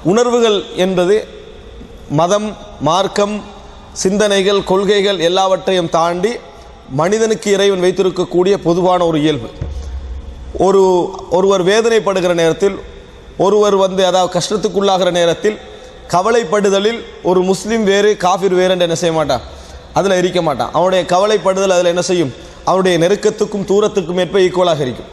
உணர்வுகள் என்பது மதம், மார்க்கம், சிந்தனைகள், கொள்கைகள் எல்லாவற்றையும் தாண்டி மனிதனுக்கு இறைவன் வைத்திருக்கக்கூடிய பொதுவான ஒரு இயல்பு. ஒருவர் வேதனைப்படுகிற நேரத்தில், ஒருவர் அதாவது கஷ்டத்துக்குள்ளாகிற நேரத்தில், கவலைப்படுதலில் ஒரு முஸ்லீம் வேறு காஃபிர் வேறு என்று என்ன செய்ய மாட்டான், அதில் இருக்க மாட்டான். அவனுடைய கவலைப்படுதல் அதில் என்ன செய்யும், அவனுடைய நெருக்கத்துக்கும் தூரத்துக்கும் ஏற்ப ஈக்குவலாக இருக்கும்.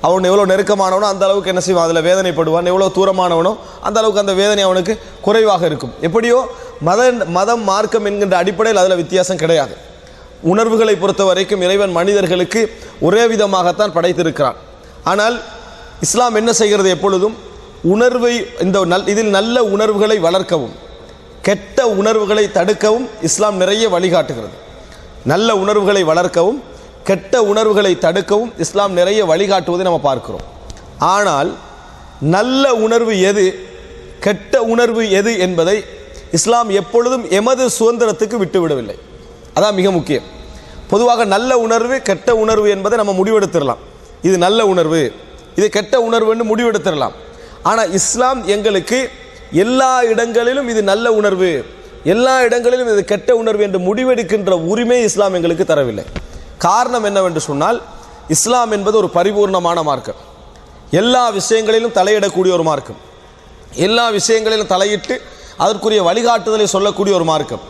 அவன் எவ்வளோ நெருக்கமானவனோ அந்த அளவுக்கு என்ன செய்வான், அதில் வேதனைப்படுவான். எவ்வளோ தூரமானவனோ அந்த அளவுக்கு அந்த வேதனை அவனுக்கு குறைவாக இருக்கும். எப்படியோ மதம், மார்க்கம் என்கின்ற அடிப்படையில் அதில் வித்தியாசம் கிடையாது. உணர்வுகளை பொறுத்த வரைக்கும் இறைவன் மனிதர்களுக்கு ஒரே விதமாகத்தான் படைத்திருக்கிறான். ஆனால் இஸ்லாம் என்ன செய்கிறது, எப்பொழுதும் உணர்வை இதில் நல்ல உணர்வுகளை வளர்க்கவும் கெட்ட உணர்வுகளை தடுக்கவும் இஸ்லாம் நிறைய வழிகாட்டுகிறது. நல்ல உணர்வுகளை வளர்க்கவும் கெட்ட உணர்வுகளை தடுக்கவும் இஸ்லாம் நிறைய வழிகாட்டுவதை நம்ம பார்க்கிறோம். ஆனால் நல்ல உணர்வு எது, கெட்ட உணர்வு எது என்பதை இஸ்லாம் எப்பொழுதும் எமது சுதந்திரத்துக்கு விட்டுவிடவில்லை. அதான் மிக முக்கியம். பொதுவாக நல்ல உணர்வு, கெட்ட உணர்வு என்பதை நம்ம முடிவெடுத்துடலாம். இது நல்ல உணர்வு, இது கெட்ட உணர்வு என்று முடிவெடுத்துடலாம். ஆனால் இஸ்லாம் எங்களுக்கு எல்லா இடங்களிலும் இது நல்ல உணர்வு, எல்லா இடங்களிலும் இது கெட்ட உணர்வு என்று முடிவெடுக்கின்ற உரிமை இஸ்லாம் எங்களுக்கு தரவில்லை. காரணம் என்னவென்று சொன்னால், இஸ்லாம் என்பது ஒரு பரிபூர்ணமான மார்க்கம். எல்லா விஷயங்களிலும் தலையிடக்கூடிய ஒரு மார்க்கம், எல்லா விஷயங்களிலும் தலையிட்டு அதற்குரிய வழிகாட்டுதலை சொல்லக்கூடிய ஒரு மார்க்கம்.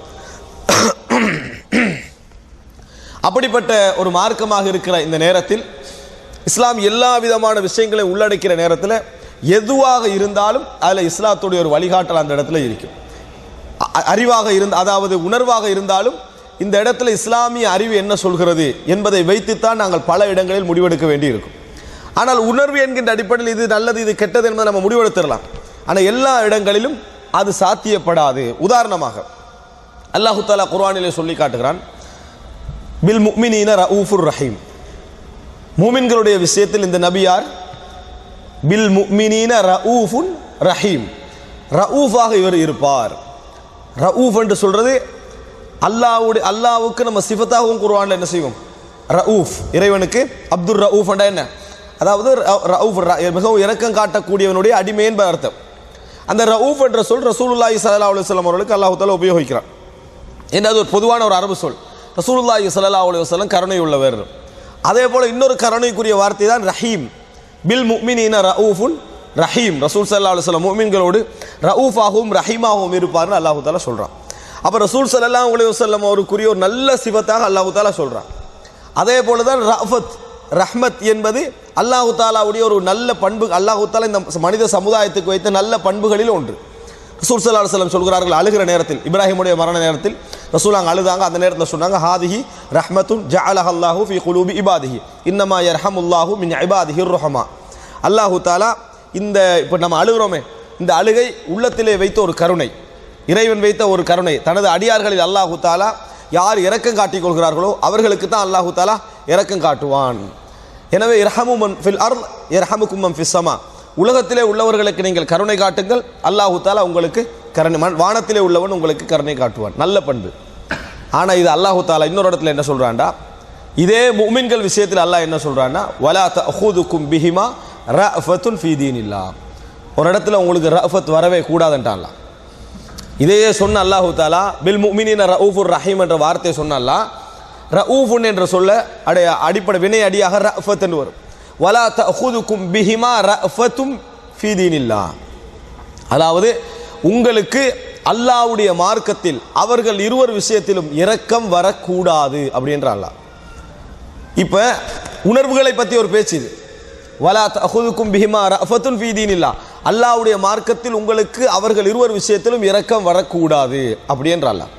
அப்படிப்பட்ட ஒரு மார்க்கமாக இருக்கிற இந்த நேரத்தில் இஸ்லாம் எல்லா விதமான விஷயங்களை உள்ளடக்கிற நேரத்தில் எதுவாக இருந்தாலும் அதில் இஸ்லாத்துடைய ஒரு வழிகாட்டல் அந்த இடத்துல இருக்கும். அறிவாக அதாவது உணர்வாக இருந்தாலும் இந்த இடத்துல இஸ்லாமிய அறிவு என்ன சொல்கிறது என்பதை வைத்துத்தான் நாங்கள் பல இடங்களில் முடிவெடுக்க வேண்டி இருக்கும். ஆனால் உணர்வு என்கின்ற அடிப்படையில் இது நல்லது, இது கெட்டது என்பதை நம்ம முடிவெடுத்துடலாம். ஆனால் எல்லா இடங்களிலும் அது சாத்தியப்படாது. உதாரணமாக அல்லாஹு தஆலா குர்ஆனிலே சொல்லி காட்டுகிறான், பில் முஃமினீன ரഊஃபுர் ரஹீம். மூமின்களுடைய விஷயத்தில் இந்த நபியார் பில் முஃமினீன ரഊஃபுன் ரஹீம், ரഊஃபாக இவர் இருப்பார். ரഊஃப் என்று சொல்றது அல்லாஹ்வுக்கு நம்ம சிஃபத்தாகவும் குர்ஆன்ல என்ன செய்வோம், ரഊஃப். இறைவனுக்கு அப்துர் ரഊஃப் என்றா என்ன, அதாவது ரഊஃப் மிகவும் இரக்கம் காட்டக்கூடியவனுடைய அடிமை என்பது அர்த்தம். அந்த ரഊஃப் என்ற சொல் ரசூலுல்லாஹி ஸல்லல்லாஹு அலைஹி வஸல்லம் அவர்களுக்கு அல்லாஹ் தஆலா உபயோகிக்கிறான். ஏன்னா அது ஒரு பொதுவான ஒரு அரபு சொல். ரசூலுல்லாஹி ஸல்லல்லாஹு அலைஹி வஸல்லம் கருணை உள்ளவர். அதே போல இன்னொரு கருணைக்குரிய வார்த்தை தான் ரஹீம். பில் முஃமினீன ரഊஃபுன் ரஹீம். ரசூல் ஸல்லல்லாஹு அலைஹி வஸல்லம் முஃமின்களோடு ரഊஃபாகவும் ரஹீமாகவும் இருப்பார்னு அல்லாஹ் தஆலா சொல்றான். அப்போ ரசூல் ஸல்லல்லாஹு அலைஹி வஸல்லம் அவருக்குரிய ஒரு நல்ல சிஃபத்தாக அல்லாஹ் தஆலா சொல்றான். அதே போல தான் ரஃபத், ரஹ்மத் என்பது அல்லாஹ் தஆலாவுடைய ஒரு நல்ல பண்பு. அல்லாஹ் தஆலா இந்த மனித சமுதாயத்துக்கு வைத்த நல்ல பண்புகளில் ஒன்று. ரசூல் ஸல்லல்லாஹு அலைஹி வஸல்லம் சொல்கிறார்கள், அழுகிற நேரத்தில், இப்ராஹிமுடைய மரண நேரத்தில் ரசூல் அங்கே அழுதாங்க. அந்த நேரத்தில் சொன்னாங்க, ஹாதிஹி ரஹ்மத்துன் ஜஅலஹல்லாஹு ஃபீ குலூபி இபாதிஹி இன்னமா யர்ஹமுல்லாஹு மின் இபாதிஹிர் ரஹமா. அல்லாஹ் தஆலா இந்த இப்போ நம்ம அழுகிறோமே, இந்த அழுகை உள்ளத்திலே வைத்த ஒரு கருணை, இறைவன் வைத்த ஒரு கருணை. தனது அடியார்களில் அல்லாஹ் தஆலா யார் இரக்கம் காட்டிக் கொள்கிறார்களோ அவர்களுக்கு தான் அல்லாஹ் தஆலா இரக்கம் காட்டுவான். எனவே இர்ஹமு மன் ஃபில் அர்த் யர்ஹமுக்கும் மன் ஃபிஸ் ஸமா. உலகத்திலே உள்ளவர்களுக்கு நீங்கள் கருணை காட்டுங்கள், அல்லாஹ் தஆலா உங்களுக்கு கருணை, வானத்திலே உள்ளவன் உங்களுக்கு கருணை காட்டுவான். நல்ல பண்பு. ஆனால் இது அல்லாஹ் தஆலா இன்னொரு இடத்துல என்ன சொல்றான்டா, இதே முஃமின்கள் விஷயத்தில் அல்லாஹ் என்ன சொல்றான்னா, வலா தஅஹுதுக்கும் பிஹிமா ரஅஃபத்துன் ஃபீ தீனில்லாஹ். ஒரு இடத்துல உங்களுக்கு ரஅஃபத் வரவே கூடாதுன்றான். இதையே சொன்ன அல்லாஹ் தஆலா பில் முஃமினீன ரഊஃபுர் ரஹீம் என்ற வார்த்தையை சொன்னால, ரഊஃபுன் என்ற சொல்ல அடிப்படை வினை அடியாக ரஅஃபத் என்று வரும். வலா தஅஹுதுக்கும் பிஹிமா ரஅஃபத்தும் ஃபீ தீனில்லாஹ். அதாவது உங்களுக்கு அல்லாஹ்வுடைய மார்க்கத்தில் அவர்கள் இருவர் விஷயத்திலும் இரக்கம் வரக்கூடாது அப்படின்ற அல்லாஹ். இப்போ உணர்வுகளை பற்றி ஒரு பேச்சு இது. வலா தஅஹுதுக்கும் பிஹிமா ரஅஃபத்துன் ஃபீ தீனில்லாஹ். அல்லாஹ்வுடைய மார்க்கத்தில் உங்களுக்கு அவர்கள் இருவர் விஷயத்திலும் இரக்கம் வரக்கூடாது அப்படின்ற அல்லாஹ்.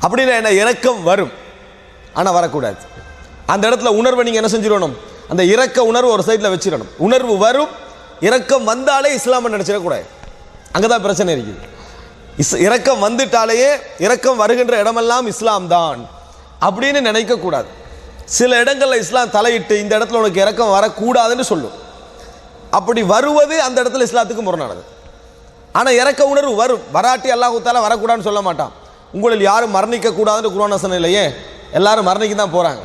அப்படின்னா என்ன, இரக்கம் வரும் ஆனால் வரக்கூடாது. அந்த இடத்துல உணர்வை நீங்கள் என்ன செஞ்சிடணும், அந்த இரக்க உணர்வு ஒரு சைடில் வச்சிடணும். உணர்வு வரும், இரக்கம் வந்தாலே இஸ்லாமை நினச்சிடக்கூடாது. அங்கே தான் பிரச்சனை இருக்குது. இரக்கம் வந்துட்டாலேயே இரக்கம் வருகின்ற இடமெல்லாம் இஸ்லாம் தான் அப்படின்னு நினைக்கக்கூடாது. சில இடங்களில் இஸ்லாம் தலையிட்டு இந்த இடத்துல உனக்கு இரக்கம் வரக்கூடாதுன்னு சொல்லும். அப்படி வருவது அந்த இடத்துல இஸ்லாத்துக்கு முரணானது. ஆனால் இரக்க உணர்வு வரும், வராட்டி அல்லாஹ் தஆலா வரக்கூடாதுன்னு சொல்ல மாட்டான். உங்களில் யாரும் மரணிக்க கூடாதுன்னு குர்ஆன் வசனம் இல்லையே, எல்லாரும் மரணிக்க தான் போகிறாங்க.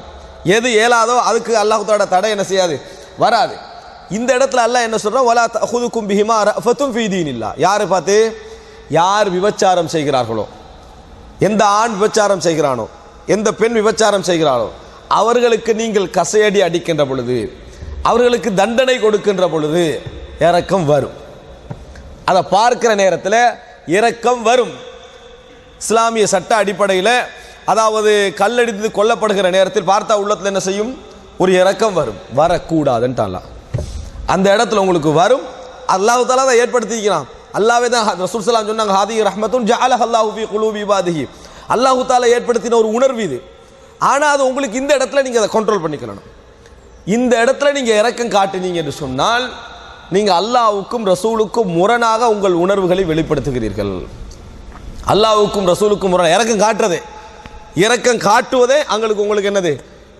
எது இயலாதோ அதுக்கு அல்லாஹ் தஆலா தடை என்ன செய்யாது, வராது. இந்த இடத்துல அல்லாஹ் என்ன சொல்றான், வலா தஅஹுதுகும் பிஹிமா ரஃபத்துன் ஃபீ தீனில்லாஹ். யாரை பார்த்து? யார் விபச்சாரம் செய்கிறார்களோ, எந்த ஆண் விபச்சாரம் செய்கிறானோ, எந்த பெண் விபச்சாரம் செய்கிறானோ அவர்களுக்கு நீங்கள் கசையடி அடிக்கின்ற பொழுது, அவர்களுக்கு தண்டனை கொடுக்கின்ற பொழுது இரக்கம் வரும். அதை பார்க்கிற நேரத்தில் இரக்கம் வரும். இஸ்லாமிய சட்ட அடிப்படையில் அதாவது கல்லடித்து கொல்லப்படுகிற நேரத்தில் பார்த்தா உள்ளத்தில் என்ன செய்யும்? ஒரு இரக்கம் வரும். வரக்கூடாதுன்ட்டு அல்லாஹ் அந்த இடத்துல உங்களுக்கு வரும். அல்லாஹ் தஆலா அதை ஏற்படுத்திக்கிறான். அல்லாஹ்வே தான் ரசூல் ஸல்லல்லாஹு அலைஹி சொன்னாங்க, ஹாதிஹி ரஹ்மத்துன் ஜஅலஹல்லாஹு ஃபீ குலூபி இபாதிஹி. அல்லாஹ் தஆலா ஏற்படுத்தின ஒரு உணர்வு இது. ஆனால் அது உங்களுக்கு இந்த இடத்துல நீங்கள் அதை கண்ட்ரோல் பண்ணிக்கணும். இந்த இடத்துல நீங்கள் இரக்கம் காட்டினீங்க என்று சொன்னால் நீங்கள் அல்லாஹ்வுக்கும் ரசூலுக்கும் முரணாக உங்கள் உணர்வுகளை வெளிப்படுத்துகிறீர்கள். அல்லாஹ்வுக்கும் ரசூலுக்கும் முரணாக இரக்கம் காட்டுறதே, இரக்கம் காட்டுவதே உங்களுக்கு என்னது?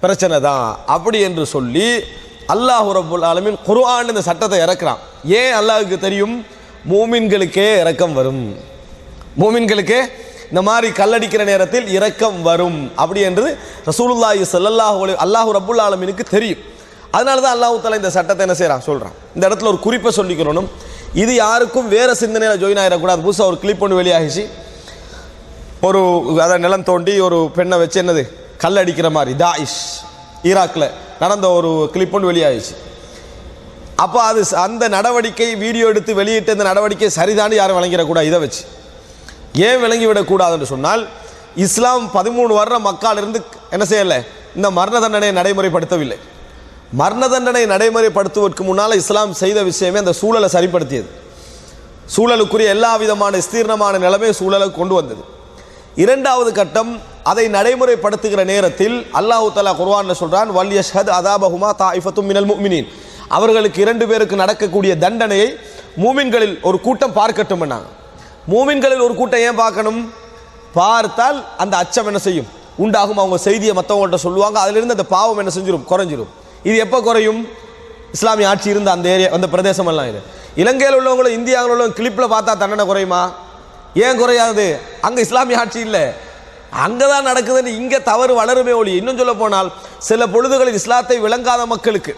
பிரச்சனை தான். அப்படி என்று சொல்லி அல்லாஹ் ரப்புல் ஆலமீன் குர்ஆன் இந்த சட்டத்தை இறக்குறான். ஏன்? அல்லாஹ்வுக்கு தெரியும் மூமின்களுக்கே இரக்கம் வரும், மூமின்களுக்கே இந்த மாதிரி கல்லடிக்கிற நேரத்தில் இரக்கம் வரும் அப்படி என்று ரசூலுல்லாஹி ஸல்லல்லாஹு அலைஹி அல்லாஹ் ரப்புல் ஆலமீனுக்கு தெரியும். அதனால தான் அல்லாஹ் தஆலா இந்த சட்டத்தை என்ன செய்றான் சொல்றான். இந்த இடத்துல ஒரு குறிப்பை சொல்லிக்கிறோம். இது யாருக்கும் வேற சிந்தனையில் ஜாயின் ஆகிடக்கூடாது. புதுசாக ஒரு கிளிப் ஒன்று வெளியாகிச்சு. ஒரு அதை நிலம் தோண்டி ஒரு பெண்ணை வச்சு என்னது கல்லடிக்கிற மாதிரி தாயிஷ் ஈராக்கில் நடந்த ஒரு கிளிப் ஒன்று வெளியாகிச்சு. அப்போ அது அந்த நடவடிக்கை வீடியோ எடுத்து வெளியிட்ட இந்த நடவடிக்கை சரிதானு யாரும் விளங்கிடக்கூடாது. இதை வச்சு ஏன் விளங்கிவிடக்கூடாதுன்னு சொன்னால், இஸ்லாம் 13 வருடம் மக்கால் இருந்து என்ன செய்யலை? இந்த மரண தண்டனையை நடைமுறைப்படுத்தவில்லை. மரண தண்டனை நடைமுறைப்படுத்துவதற்கு முன்னால் இஸ்லாம் செய்த விஷயமே அந்த சூழலை சரிப்படுத்தியது. சூழலுக்குரிய எல்லா விதமான விஸ்தீர்ணமான நிலைமை சூழலை கொண்டு வந்தது. இரண்டாவது கட்டம், அதை நடைமுறைப்படுத்துகிற நேரத்தில் அல்லாஹ் தஆலா குர்ஆனில் சொல்றான், வல் யஷ்ஹத் அதாபஹுமா தாயிஃபத்தும் மினல் முஃமினீன். அவர்களுக்கு 2 பேருக்கு நடக்கக்கூடிய தண்டனையை மூமின்களில் ஒரு கூட்டம் பார்க்கட்டும். மூமின்களில் ஒரு கூட்டம் ஏன் பார்க்கணும்? பார்த்தால் அந்த அச்சம் என்ன செய்யும்? உண்டாகும். அவங்க செய்தியை மற்றவங்கள்ட்ட சொல்லுவாங்க. அதிலிருந்து அந்த பாவம் என்ன செஞ்சிடும்? குறைஞ்சிரும். இது எப்போ குறையும்? இஸ்லாமிய ஆட்சி இருந்த அந்த ஏரியா, அந்த பிரதேசம் எல்லாம் இது. இலங்கையில் உள்ளவங்களும் இந்தியாவில் உள்ளவங்க கிளிப்பில் பார்த்தா தண்டனை குறையுமா? ஏன் குறையாது? அங்கே இஸ்லாமிய ஆட்சி இல்லை, அங்கே தான் நடக்குதுன்னு இங்கே தவறு வளருமே ஒளி. இன்னும் சொல்ல போனால் சில பொழுதுகளில் இஸ்லாத்தை விளங்காத மக்களுக்கு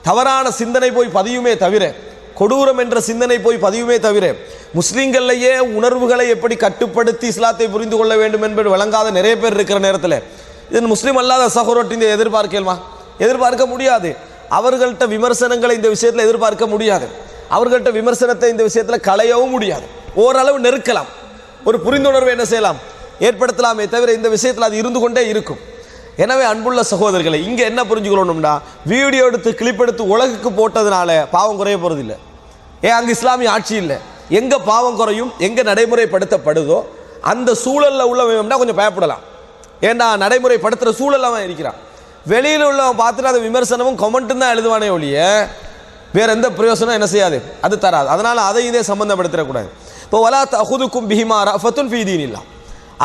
தவறான சிந்தனை போய் பதியுமே தவிர, கொடூரம் என்ற சிந்தனை போய் பதியுமே தவிர, முஸ்லீம்கள்லேயே உணர்வுகளை எப்படி கட்டுப்படுத்தி இஸ்லாத்தை புரிந்து கொள்ள வேண்டும் என்பது விளங்காத நிறைய பேர் இருக்கிற நேரத்தில் இது முஸ்லீம் அல்லாத சகோதரத்தின் எதிர்பார்க்கலாமா? எதிர்பார்க்க முடியாது. அவர்கள்ட்ட விமர்சனங்களை இந்த விஷயத்தில் எதிர்பார்க்க முடியாது. அவர்கள்ட்ட விமர்சனத்தை இந்த விஷயத்தில் களையவும் முடியாது. ஓரளவு நெருக்கலாம், ஒரு புரிந்துணர்வை என்ன செய்யலாம்? ஏற்படுத்தலாமே தவிர இந்த விஷயத்தில் அது இருந்து கொண்டே இருக்கும். எனவே அன்புள்ள சகோதரர்களை, இங்கே என்ன புரிஞ்சுக்கணும்னா, வீடியோ எடுத்து கிளிப் எடுத்து உலகுக்கு போட்டதுனால பாவம் குறைய போகிறதில்லை. ஏன்? அங்கே இஸ்லாமிய ஆட்சி இல்லை. எங்கே பாவம் குறையும், எங்கே நடைமுறைப்படுத்தப்படுதோ அந்த சூழலில் உள்ளவன்னா கொஞ்சம் பயப்படலாம். ஏன்னா நடைமுறைப்படுத்துகிற சூழல் அவன் இருக்கிறான். வெளியில் உள்ளவன் பார்த்துட்டு அதை விமர்சனமும் கமெண்ட்டும் தான் எழுதுவானே ஒழிய வேற எந்த பிரயோசனம் என்ன செய்யாது, அது தராது. அதனால் அதை இதே சம்பந்தப்படுத்திடக்கூடாது. இப்போ வலா தஅஹுதுகும் பிஹிமா ரஃபத்துன் ஃபீ தீனில்லாஹ்.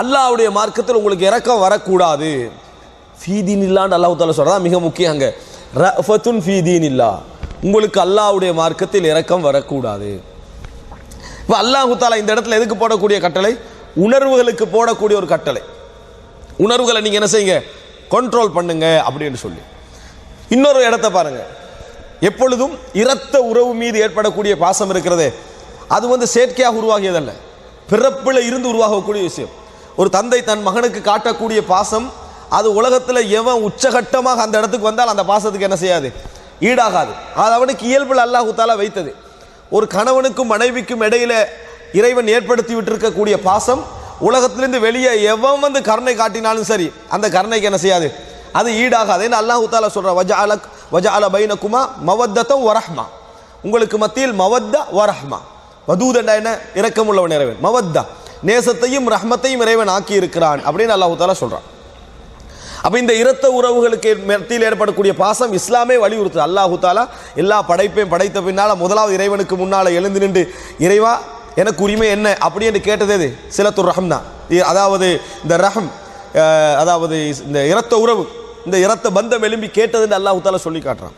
அல்லாஹ்வுடைய மார்க்கத்தில் உங்களுக்கு இரக்கம் வரக்கூடாது. ஃபீ தீனில்லாஹ்னு அல்லாஹ் தஆலா சொல்றதா மிக முக்கியம். அங்கே ரஃபத்துன் ஃபீ தீனில்லாஹ், உங்களுக்கு அல்லாஹ்வுடைய மார்க்கத்தில் இரக்கம் வரக்கூடாது. இப்போ அல்லாஹ் தஆலா இந்த இடத்துல எதுக்கு போடக்கூடிய கட்டளை? உணர்வுகளுக்கு போடக்கூடிய ஒரு கட்டளை. உணர்வுகளை நீங்கள் என்ன செய்யுங்க? கண்ட்ரோல் பண்ணுங்க அப்படின்னு சொல்லி. இன்னொரு இடத்த பாருங்க, எப்பொழுதும் இரத்த உறவு மீது ஏற்படக்கூடிய பாசம் இருக்கிறதே, அது செயற்கையாக உருவாகியதல்ல, பிறப்பில் இருந்து உருவாகக்கூடிய விஷயம். ஒரு தந்தை தன் மகனுக்கு காட்டக்கூடிய பாசம், அது உலகத்தில் எவன் உச்சகட்டமாக அந்த இடத்துக்கு வந்தால் அந்த பாசத்துக்கு என்ன செய்யாது? ஈடாகாது. அது அவனுக்கு இயல்பில் அல்லாஹ் தஆலா வைத்தது. ஒரு கணவனுக்கும் மனைவிக்கும் இடையில இறைவன் ஏற்படுத்தி விட்டிருக்கக்கூடிய பாசம், உலகத்திலிருந்து வெளியே எவன் கருணை காட்டினாலும் சரி அந்த கருணைக்கு என்ன செய்யாது? அது ஈடாகாது. அல்லாஹ் தஆலா சொல்ற, வஜஅல பைனகுமா மவத்தத்தம் வரஹ்மா, உங்களுக்கு மத்தியில் மவத்தா வரஹ்மா. வதூதண்டா என்ன? இரக்கமுள்ளவன் இறைவன். மவத்தா நேசத்தையும் ரஹ்மத்தையும் இறைவன் ஆக்கி இருக்கிறான் அப்படின்னு அல்லாஹ் தஆலா சொல்றான். அப்ப இந்த இரத்த உறவுகளுக்கு மத்தியில் ஏற்படக்கூடிய பாசம் இஸ்லாமே வலியுறுத்து. அல்லாஹ் தஆலா எல்லா படைப்பையும் படைத்த பின்னால முதலாவது இறைவனுக்கு முன்னால எழுந்து நின்று, இறைவா எனக்கு உரிமை என்ன அப்படி என்று கேட்டது எது? சிலத்துர் ரஹம் தான். அதாவது இந்த ரஹம், அதாவது இந்த இரத்த உறவு, இந்த இரத்த பந்தம் எழும்பி கேட்டதுன்னு அல்லாஹ் தஆலா சொல்லி காட்டுறான்.